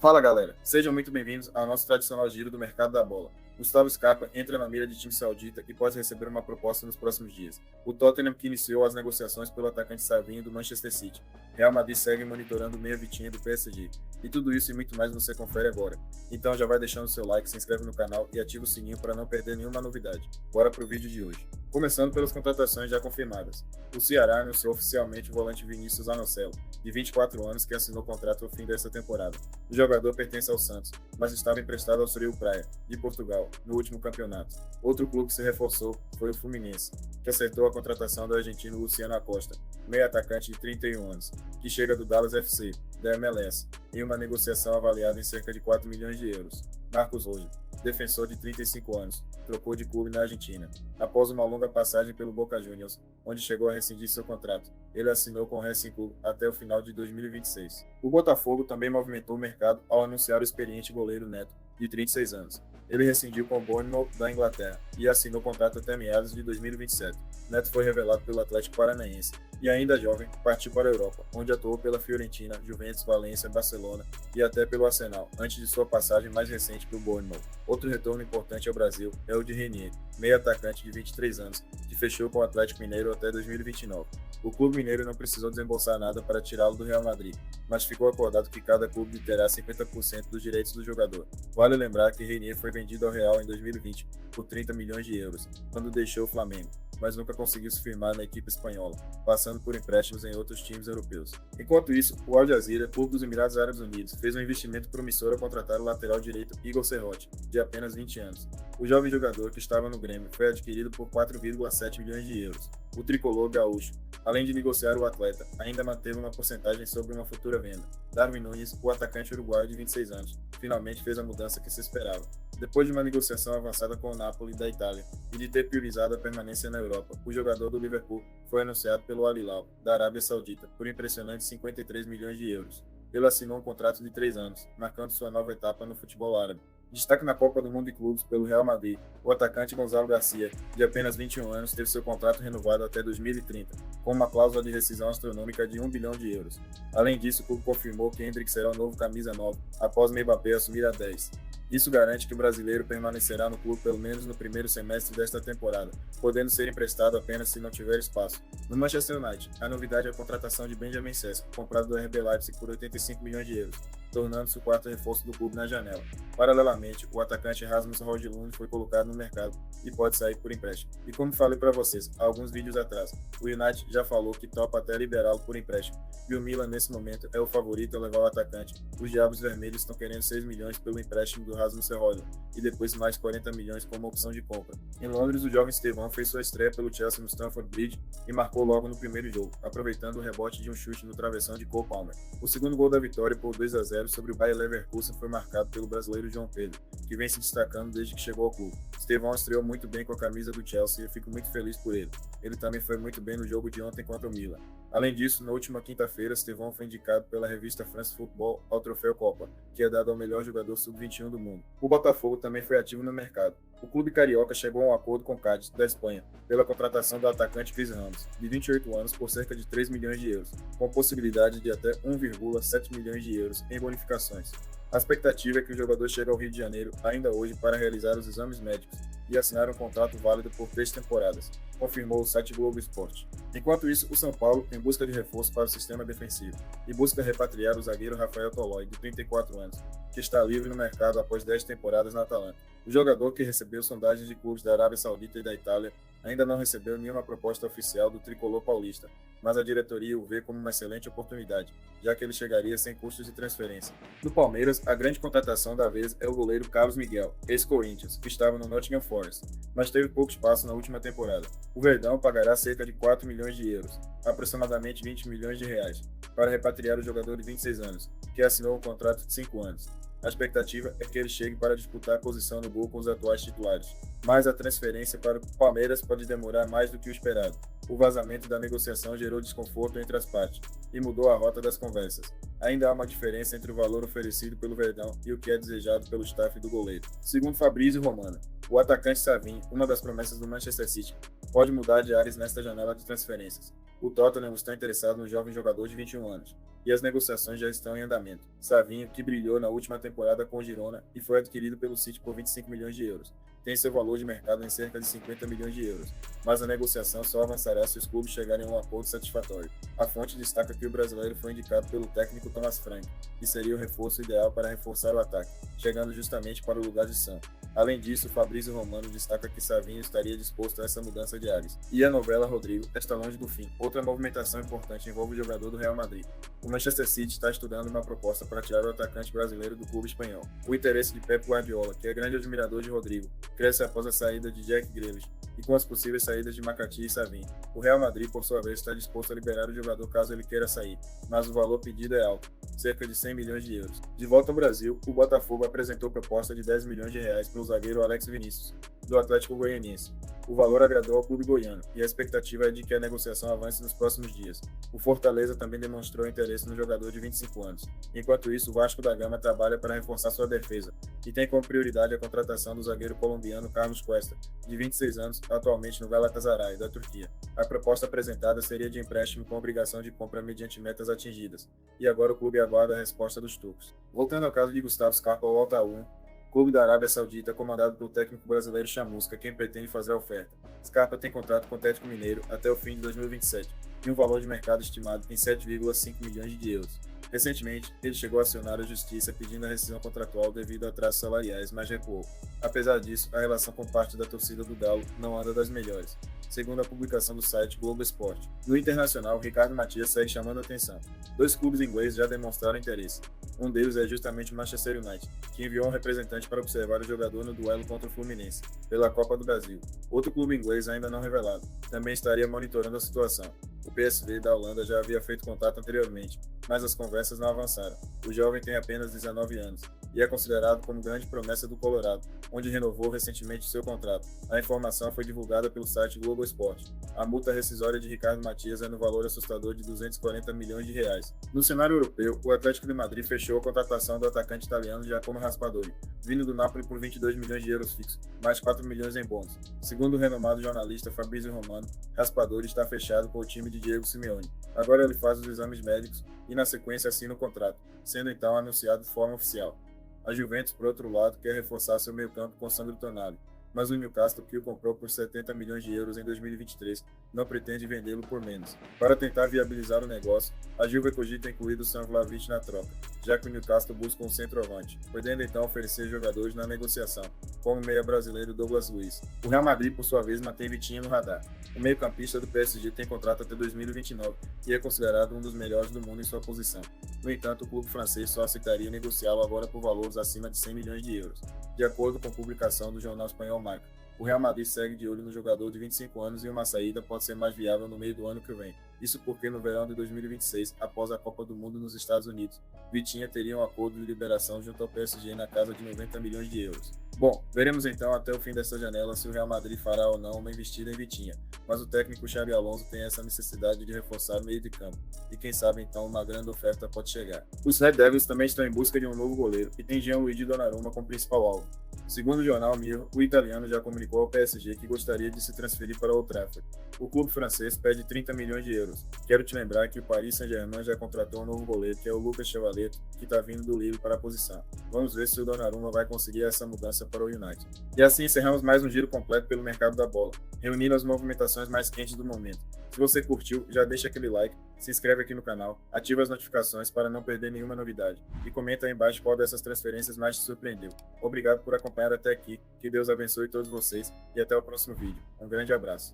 Fala galera, sejam muito bem-vindos ao nosso tradicional giro do mercado da bola. Gustavo Scarpa entra na mira de time saudita e pode receber uma proposta nos próximos dias. O Tottenham que iniciou as negociações pelo atacante Savinho do Manchester City. Real Madrid segue monitorando o meia Vitinha do PSG. E tudo isso e muito mais você confere agora. Então já vai deixando seu like, se inscreve no canal e ativa o sininho para não perder nenhuma novidade. Bora pro vídeo de hoje. Começando pelas contratações já confirmadas. O Ceará anunciou oficialmente o volante Vinícius Anocelo, de 24 anos, que assinou contrato ao fim desta temporada. O jogador pertence ao Santos, mas estava emprestado ao Estoril Praia, de Portugal, no último campeonato. Outro clube que se reforçou foi o Fluminense, que acertou a contratação do argentino Luciano Acosta, meio atacante de 31 anos, que chega do Dallas FC, da MLS, em uma negociação avaliada em cerca de 4 milhões de euros. Marcos Rojo, defensor de 35 anos, trocou de clube na Argentina. Após uma longa passagem pelo Boca Juniors, onde chegou a rescindir seu contrato, ele assinou com o Racing Club até o final de 2026. O Botafogo também movimentou o mercado ao anunciar o experiente goleiro Neto, de 36 anos. Ele rescindiu com o Bournemouth da Inglaterra e assinou contrato até meados de 2027. Neto foi revelado pelo Atlético Paranaense e, ainda jovem, partiu para a Europa, onde atuou pela Fiorentina, Juventus, Valência, Barcelona e até pelo Arsenal, antes de sua passagem mais recente pelo Bournemouth. Outro retorno importante ao Brasil é o de Renier, meio atacante de 23 anos, que fechou com o Atlético Mineiro até 2029. O clube mineiro não precisou desembolsar nada para tirá-lo do Real Madrid, mas ficou acordado que cada clube terá 50% dos direitos do jogador. Vale lembrar que Renier foi vendido ao Real em 2020 por 30 milhões de euros, quando deixou o Flamengo, mas nunca conseguiu se firmar na equipe espanhola, passando por empréstimos em outros times europeus. Enquanto isso, o Al Jazeera, clube dos Emirados Árabes Unidos, fez um investimento promissor ao contratar o lateral direito Igor Serrote, de apenas 20 anos. O jovem jogador, que estava no Grêmio, foi adquirido por 4,7 milhões de euros. O tricolor gaúcho, além de negociar o atleta, ainda manteve uma porcentagem sobre uma futura venda. Darwin Núñez, o atacante uruguaio de 26 anos, finalmente fez a mudança que se esperava. Depois de uma negociação avançada com o Napoli da Itália e de ter priorizado a permanência na Europa, o jogador do Liverpool foi anunciado pelo Al Hilal, da Arábia Saudita, por impressionantes 53 milhões de euros. Ele assinou um contrato de 3 anos, marcando sua nova etapa no futebol árabe. Destaque na Copa do Mundo de Clubes pelo Real Madrid, o atacante Gonzalo Garcia, de apenas 21 anos, teve seu contrato renovado até 2030, com uma cláusula de rescisão astronômica de 1 bilhão de euros. Além disso, o clube confirmou que Endrick será o novo camisa 9, após Mbappé assumir a 10. Isso garante que o brasileiro permanecerá no clube pelo menos no primeiro semestre desta temporada, podendo ser emprestado apenas se não tiver espaço. No Manchester United, a novidade é a contratação de Benjamin Sesko, comprado do RB Leipzig por 85 milhões de euros, tornando-se o quarto reforço do clube na janela. Paralelamente, o atacante Rasmus Højlund foi colocado no mercado e pode sair por empréstimo. E como falei para vocês há alguns vídeos atrás, o United já falou que topa até liberá-lo por empréstimo. E o Milan, nesse momento, é o favorito a levar o atacante. Os Diabos Vermelhos estão querendo 6 milhões pelo empréstimo do Rasmus Højlund e depois mais 40 milhões como opção de compra. Em Londres, o jovem Estevão fez sua estreia pelo Chelsea no Stamford Bridge e marcou logo no primeiro jogo, aproveitando o rebote de um chute no travessão de Cole Palmer. O segundo gol da vitória por 2-0 sobre o Bayer Leverkusen foi marcado pelo brasileiro João Pedro, que vem se destacando desde que chegou ao clube. Estevão estreou muito bem com a camisa do Chelsea e eu fico muito feliz por ele. Ele também foi muito bem no jogo de ontem contra o Milan. Além disso, na última quinta-feira, Estevão foi indicado pela revista France Football ao Troféu Copa, que é dado ao melhor jogador sub-21 do mundo. O Botafogo também foi ativo no mercado. O clube carioca chegou a um acordo com o Cádiz, da Espanha, pela contratação do atacante Chris Ramos, de 28 anos, por cerca de 3 milhões de euros, com possibilidade de até 1,7 milhões de euros em bonificações. A expectativa é que o jogador chegue ao Rio de Janeiro ainda hoje para realizar os exames médicos e assinar um contrato válido por 3 temporadas, confirmou o site Globo Esporte. Enquanto isso, o São Paulo, em busca de reforço para o sistema defensivo, e busca repatriar o zagueiro Rafael Tolói, de 34 anos, que está livre no mercado após 10 temporadas na Atalanta. O jogador, que recebeu sondagens de clubes da Arábia Saudita e da Itália, ainda não recebeu nenhuma proposta oficial do tricolor paulista, mas a diretoria o vê como uma excelente oportunidade, já que ele chegaria sem custos de transferência. No Palmeiras, a grande contratação da vez é o goleiro Carlos Miguel, ex-Corinthians, que estava no Nottingham Forest, mas teve pouco espaço na última temporada. O Verdão pagará cerca de 4 milhões de euros, aproximadamente 20 milhões de reais, para repatriar o jogador de 26 anos, que assinou um contrato de 5 anos. A expectativa é que ele chegue para disputar a posição no gol com os atuais titulares, mas a transferência para o Palmeiras pode demorar mais do que o esperado. O vazamento da negociação gerou desconforto entre as partes e mudou a rota das conversas. Ainda há uma diferença entre o valor oferecido pelo Verdão e o que é desejado pelo staff do goleiro. Segundo Fabrício Romano, o atacante Savinho, uma das promessas do Manchester City, pode mudar de ares nesta janela de transferências. O Tottenham está interessado no jovem jogador de 21 anos. e as negociações já estão em andamento. Savinho, que brilhou na última temporada com o Girona e foi adquirido pelo City por 25 milhões de euros, tem seu valor de mercado em cerca de 50 milhões de euros, mas a negociação só avançará se os clubes chegarem a um acordo satisfatório. A fonte destaca que o brasileiro foi indicado pelo técnico Thomas Frank, que seria o reforço ideal para reforçar o ataque, chegando justamente para o lugar de Sam. Além disso, Fabrício Romano destaca que Savinho estaria disposto a essa mudança de áreas. E a novela Rodrigo está longe do fim. Outra movimentação importante envolve o jogador do Real Madrid. O Manchester City está estudando uma proposta para tirar o atacante brasileiro do clube espanhol. O interesse de Pep Guardiola, que é grande admirador de Rodrigo, cresce após a saída de Jack Grealish e com as possíveis saídas de Makati e Savinho. O Real Madrid, por sua vez, está disposto a liberar o jogador caso ele queira sair, mas o valor pedido é alto, cerca de 100 milhões de euros. De volta ao Brasil, o Botafogo apresentou proposta de 10 milhões de reais pelo zagueiro Alex Vinícius, do Atlético Goianiense. O valor agradou ao clube goiano, e a expectativa é de que a negociação avance nos próximos dias. O Fortaleza também demonstrou interesse no jogador de 25 anos. Enquanto isso, o Vasco da Gama trabalha para reforçar sua defesa, e tem como prioridade a contratação do zagueiro colombiano Carlos Cuesta, de 26 anos, atualmente no Galatasaray, da Turquia. A proposta apresentada seria de empréstimo com obrigação de compra mediante metas atingidas, e agora o clube aguarda a resposta dos turcos. Voltando ao caso de Gustavo Scarpa ao Al-Taawoun, clube da Arábia Saudita comandado pelo técnico brasileiro Chamusca, quem pretende fazer a oferta. Scarpa tem contrato com o Atlético Mineiro até o fim de 2027 e um valor de mercado estimado em 7,5 milhões de euros. Recentemente, ele chegou a acionar a justiça pedindo a rescisão contratual devido a atrasos salariais, mas recuou. Apesar disso, a relação com parte da torcida do Galo não anda das melhores, segundo a publicação do site Globo Esporte. No internacional, Ricardo Matias segue chamando a atenção. Dois clubes ingleses já demonstraram interesse. Um deles é justamente o Manchester United, que enviou um representante para observar o jogador no duelo contra o Fluminense, pela Copa do Brasil. Outro clube inglês ainda não revelado também estaria monitorando a situação. O PSV da Holanda já havia feito contato anteriormente, mas as conversas não avançaram. O jovem tem apenas 19 anos e é considerado como grande promessa do Colorado, onde renovou recentemente seu contrato. A informação foi divulgada pelo site Globo Esporte. A multa rescisória de Ricardo Matias é no valor assustador de 240 milhões de reais. No cenário europeu, o Atlético de Madrid fechou a contratação do atacante italiano Giacomo Raspadori, vindo do Napoli por 22 milhões de euros fixos, mais 4 milhões em bônus. Segundo o renomado jornalista Fabrizio Romano, Raspadori está fechado com o time de Diego Simeone. Agora ele faz os exames médicos e na sequência assina o contrato, sendo então anunciado de forma oficial. A Juventus, por outro lado, quer reforçar seu meio-campo com Sandro Tonali, mas o Newcastle, que o comprou por 70 milhões de euros em 2023, não pretende vendê-lo por menos. Para tentar viabilizar o negócio, a Juve cogita incluir o Sam Vlahovic na troca, já que o Newcastle busca um centroavante, podendo então oferecer jogadores na negociação, como o meia brasileiro Douglas Luiz. O Real Madrid, por sua vez, mantém Vitinha no radar. O meio-campista do PSG tem contrato até 2029 e é considerado um dos melhores do mundo em sua posição. No entanto, o clube francês só aceitaria negociá-lo agora por valores acima de 100 milhões de euros, de acordo com a publicação do jornal espanhol Marca. O Real Madrid segue de olho no jogador de 25 anos e uma saída pode ser mais viável no meio do ano que vem. Isso porque no verão de 2026, após a Copa do Mundo nos Estados Unidos, Vitinha teria um acordo de liberação junto ao PSG na casa de 90 milhões de euros. Bom, veremos então até o fim dessa janela se o Real Madrid fará ou não uma investida em Vitinha, mas o técnico Xabi Alonso tem essa necessidade de reforçar o meio de campo, e quem sabe então uma grande oferta pode chegar. Os Red Devils também estão em busca de um novo goleiro, e tem Gianluigi Donnarumma como principal alvo. Segundo o jornal Mirror, o italiano já comunicou ao PSG que gostaria de se transferir para Old Trafford. O clube francês pede 30 milhões de euros. Quero te lembrar que o Paris Saint-Germain já contratou um novo goleiro, que é o Lucas Chevaleto, que está vindo do Lille para a posição. Vamos ver se o Donnarumma vai conseguir essa mudança para o United. E assim encerramos mais um giro completo pelo mercado da bola, reunindo as movimentações mais quentes do momento. Se você curtiu, já deixa aquele like, se inscreve aqui no canal, ativa as notificações para não perder nenhuma novidade e comenta aí embaixo qual dessas transferências mais te surpreendeu. Obrigado por acompanhar até aqui, que Deus abençoe todos vocês e até o próximo vídeo. Um grande abraço.